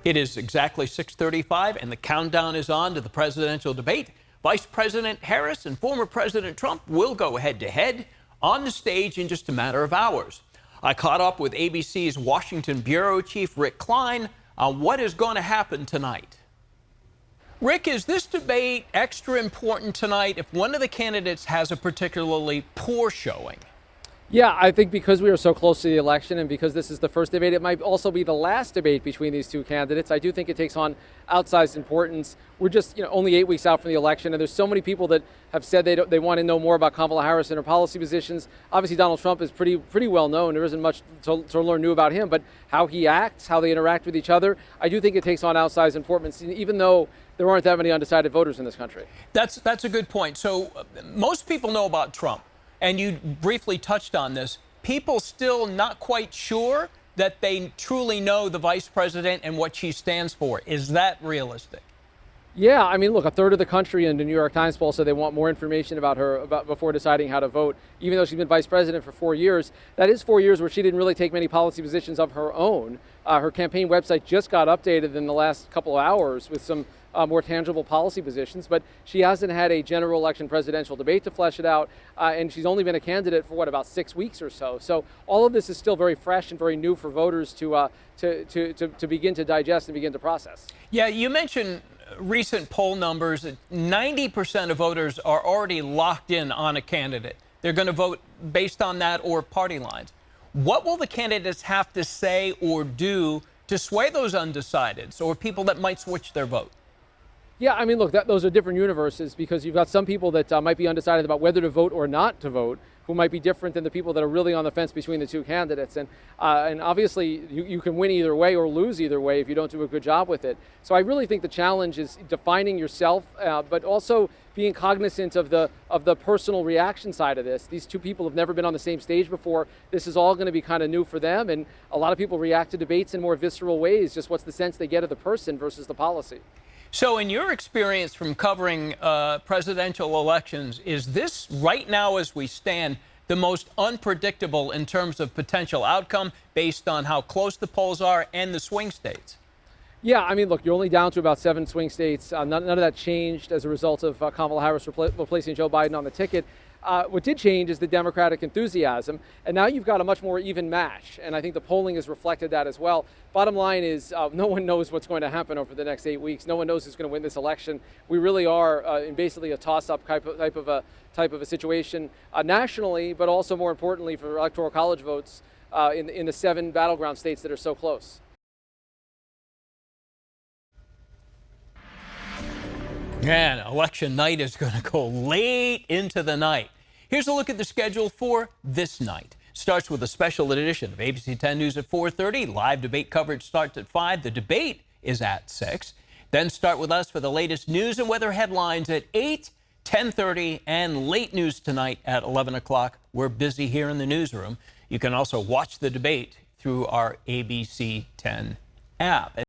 It is exactly 6:35, and the countdown is on to the presidential debate. Vice President Harris and former President Trump will go head-to-head on the stage in just a matter of hours. I caught up with ABC's Washington bureau chief, Rick Klein, on what is going to happen tonight. Rick, is this debate extra important tonight if one of the candidates has a particularly poor showing? Yeah, I think because we are so close to the election and because this is the first debate, it might also be the last debate between these two candidates. I do think it takes on outsized importance. We're just only 8 weeks out from the election, and there's so many people that have said they want to know more about Kamala Harris and her policy positions. Obviously, Donald Trump is pretty well known. There isn't much to learn new about him, but how he acts, how they interact with each other, I do think it takes on outsized importance, even though there aren't that many undecided voters in this country. That's a good point. So most people know about Trump. And you briefly touched on this. People still not quite sure that they truly know the vice president and what she stands for. Is that realistic? Yeah, I mean, look, a third of the country in the New York Times poll said they want more information about her before deciding how to vote. Even though she's been vice president for 4 years, that is 4 years where she didn't really take many policy positions of her own. Her campaign website just got updated in the last couple of hours with some more tangible policy positions, but she hasn't had a general election presidential debate to flesh it out, and she's only been a candidate for about 6 weeks or so. So all of this is still very fresh and very new for voters to begin to digest and begin to process. Yeah, you mentioned recent poll numbers. 90% of voters are already locked in on a candidate. They're going to vote based on that or party lines. What will the candidates have to say or do to sway those undecideds or people that might switch their vote? Yeah, I mean, look, those are different universes because you've got some people that might be undecided about whether to vote or not to vote, who might be different than the people that are really on the fence between the two candidates. And obviously, you can win either way or lose either way if you don't do a good job with it. So I really think the challenge is defining yourself, but also being cognizant of the personal reaction side of this. These two people have never been on the same stage before. This is all going to be kind of new for them. And a lot of people react to debates in more visceral ways. Just what's the sense they get of the person versus the policy. So in your experience from covering presidential elections, is this right now as we stand the most unpredictable in terms of potential outcome based on how close the polls are and the swing states? Yeah, I mean, look, you're only down to about 7 swing states. None of that changed as a result of Kamala Harris replacing Joe Biden on the ticket. What did change is the Democratic enthusiasm, and now you've got a much more even match, and I think the polling has reflected that as well. Bottom line is no one knows what's going to happen over the next 8 weeks. No one knows who's going to win this election. We really are in basically a toss-up type of a situation nationally, but also more importantly for electoral college votes in the 7 battleground states that are so close. Man, election night is going to go late into the night. Here's a look at the schedule for this night. Starts with a special edition of ABC 10 News at 4:30. Live debate coverage starts at 5. The debate is at 6. Then start with us for the latest news and weather headlines at 8, 10:30, and late news tonight at 11 o'clock. We're busy here in the newsroom. You can also watch the debate through our ABC 10 app.